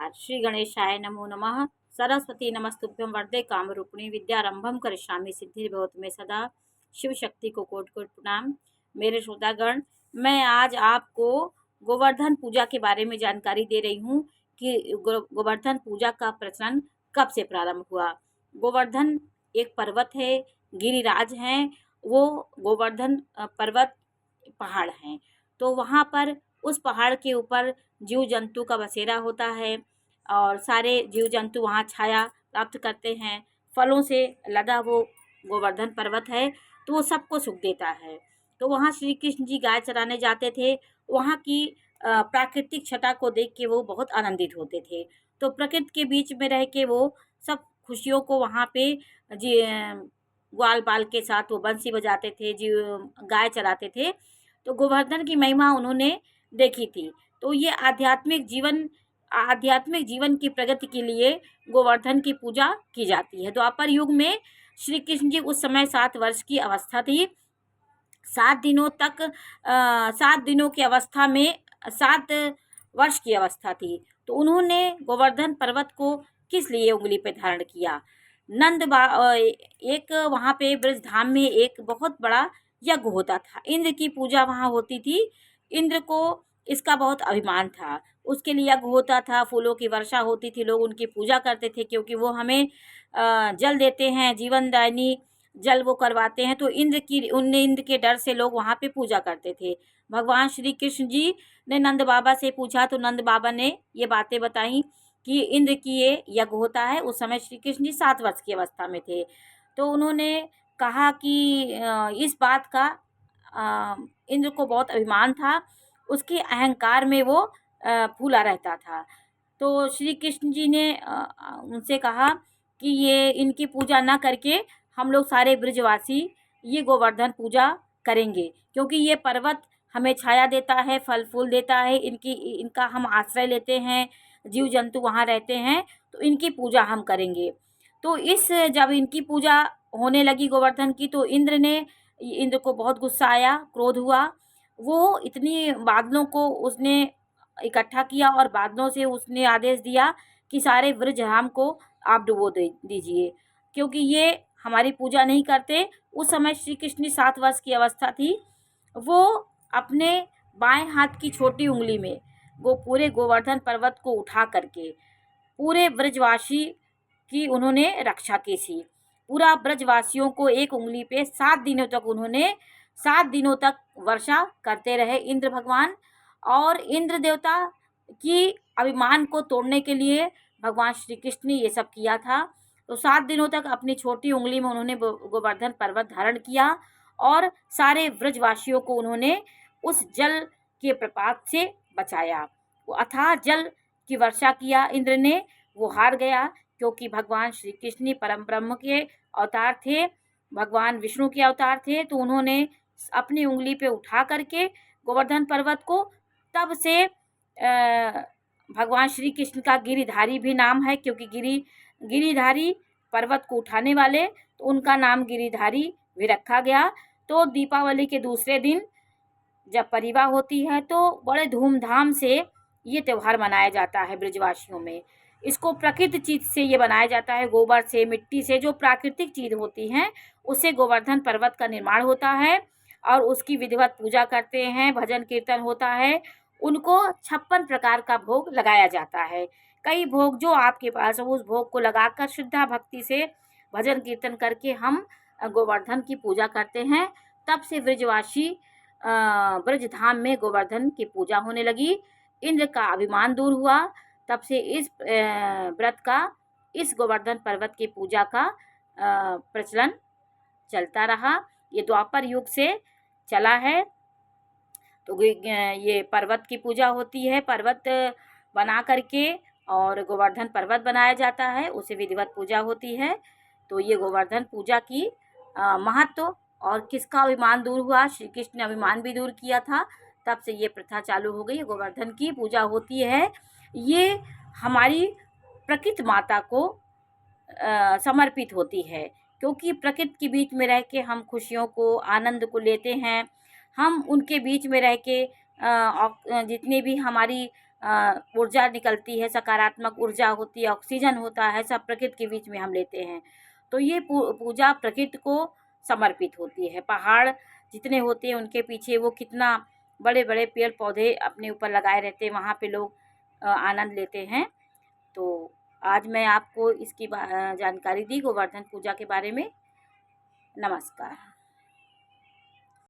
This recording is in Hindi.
श्री गणेशाय नमो नमः। सरस्वती नमस्तुभ्यं वरदे कामरूपिणी विद्यारंभम करिष्यामि सिद्धिर्भवतु मे सदा। शिव शक्ति को कोटि कोटि प्रणाम। मेरे श्रोतागण, मैं आज आपको गोवर्धन पूजा के बारे में जानकारी दे रही हूँ कि गोवर्धन पूजा का प्रचलन कब से प्रारंभ हुआ। गोवर्धन एक पर्वत है, गिरिराज हैं। वो गोवर्धन पर्वत पहाड़ हैं। तो वहाँ पर उस पहाड़ के ऊपर जीव जंतु का बसेरा होता है और सारे जीव जंतु वहाँ छाया प्राप्त करते हैं। फलों से लदा वो गोवर्धन पर्वत है, तो वो सबको सुख देता है। तो वहाँ श्री कृष्ण जी गाय चराने जाते थे। वहाँ की प्राकृतिक छटा को देख के वो बहुत आनंदित होते थे। तो प्रकृति के बीच में रह के वो सब खुशियों को वहाँ पे जी ग्वाल बाल के साथ वो बंसी बजाते थे, जी गाय चराते थे। तो गोवर्धन की महिमा उन्होंने देखी थी। तो ये आध्यात्मिक जीवन की प्रगति के लिए गोवर्धन की पूजा की जाती है। द्वापर युग में श्री कृष्ण जी उस समय 7 वर्ष की अवस्था थी। 7 दिनों की अवस्था में 7 वर्ष की अवस्था थी। तो उन्होंने गोवर्धन पर्वत को किस लिए उंगली पे धारण किया। एक वहाँ पे ब्रज धाम में एक बहुत बड़ा यज्ञ होता था। इंद्र की पूजा वहाँ होती थी। इंद्र को इसका बहुत अभिमान था। उसके लिए यज्ञ होता था, फूलों की वर्षा होती थी, लोग उनकी पूजा करते थे क्योंकि वो हमें जल देते हैं, जीवनदायिनी जल वो करवाते हैं। तो इंद्र के डर से लोग वहाँ पे पूजा करते थे। भगवान श्री कृष्ण जी ने नंद बाबा से पूछा तो नंद बाबा ने ये बातें बताई कि इंद्र की ये यज्ञ होता है। उस समय श्री कृष्ण जी 7 वर्ष की अवस्था में थे। तो उन्होंने कहा कि इस बात का इंद्र को बहुत अभिमान था। उसके अहंकार में वो फूला रहता था। तो श्री कृष्ण जी ने उनसे कहा कि ये इनकी पूजा ना करके हम लोग सारे ब्रजवासी ये गोवर्धन पूजा करेंगे, क्योंकि ये पर्वत हमें छाया देता है, फल फूल देता है, इनका हम आश्रय लेते हैं, जीव जंतु वहाँ रहते हैं, तो इनकी पूजा हम करेंगे। तो जब इनकी पूजा होने लगी गोवर्धन की, तो इंद्र को बहुत गुस्सा आया, क्रोध हुआ। वो इतनी बादलों को उसने इकट्ठा किया और बादलों से उसने आदेश दिया कि सारे ब्रजधाम को आप डुबो दीजिए, क्योंकि ये हमारी पूजा नहीं करते। उस समय श्री कृष्ण 7 वर्ष की अवस्था थी। वो अपने बाएं हाथ की छोटी उंगली में वो पूरे गोवर्धन पर्वत को उठा करके पूरे ब्रजवासी की उन्होंने रक्षा की थी। पूरा ब्रजवासियों को एक उंगली पे 7 दिनों तक वर्षा करते रहे इंद्र भगवान। और इंद्र देवता की अभिमान को तोड़ने के लिए भगवान श्री कृष्ण ने ये सब किया था। तो 7 दिनों तक अपनी छोटी उंगली में उन्होंने गोवर्धन पर्वत धारण किया और सारे ब्रजवासियों को उन्होंने उस जल के प्रपात से बचाया। वो अथाह जल की वर्षा किया इंद्र ने। वो हार गया क्योंकि भगवान श्री कृष्ण परम ब्रह्म के अवतार थे, भगवान विष्णु के अवतार थे। तो उन्होंने अपनी उंगली पे उठा करके गोवर्धन पर्वत को, तब से भगवान श्री कृष्ण का गिरिधारी भी नाम है, क्योंकि गिरिधारी पर्वत को उठाने वाले, तो उनका नाम गिरिधारी भी रखा गया। तो दीपावली के दूसरे दिन जब परिवा होती है तो बड़े धूमधाम से ये त्यौहार मनाया जाता है ब्रजवासियों में। इसको प्रकृति चीज से ये बनाया जाता है, गोबर से, मिट्टी से, जो प्राकृतिक चीज होती हैं उससे गोवर्धन पर्वत का निर्माण होता है और उसकी विधिवत पूजा करते हैं, भजन कीर्तन होता है। उनको 56 प्रकार का भोग लगाया जाता है। कई भोग जो आपके पास है उस भोग को लगाकर श्रद्धा भक्ति से भजन कीर्तन करके हम गोवर्धन की पूजा करते हैं। तब से ब्रजवासी ब्रजधाम में गोवर्धन की पूजा होने लगी। इंद्र का अभिमान दूर हुआ। तब से इस गोवर्धन पर्वत की पूजा का प्रचलन चलता रहा। ये द्वापर युग से चला है। तो ये पर्वत की पूजा होती है, पर्वत बना करके और गोवर्धन पर्वत बनाया जाता है, उसे विधिवत पूजा होती है। तो ये गोवर्धन पूजा की महत्व और किसका अभिमान दूर हुआ, श्री कृष्ण ने अभिमान भी दूर किया था, तब से ये प्रथा चालू हो गई। गोवर्धन की पूजा होती है। ये हमारी प्रकृति माता को समर्पित होती है, क्योंकि प्रकृति के बीच में रह के हम खुशियों को, आनंद को लेते हैं। हम उनके बीच में रह के जितनी भी हमारी ऊर्जा निकलती है, सकारात्मक ऊर्जा होती है, ऑक्सीजन होता है, सब प्रकृति के बीच में हम लेते हैं। तो ये पूजा प्रकृति को समर्पित होती है। पहाड़ जितने होते हैं उनके पीछे वो कितना बड़े बड़े पेड़ पौधे अपने ऊपर लगाए रहते हैं, वहाँ पे लोग आनंद लेते हैं। तो आज मैं आपको इसकी जानकारी दी गोवर्धन पूजा के बारे में। नमस्कार।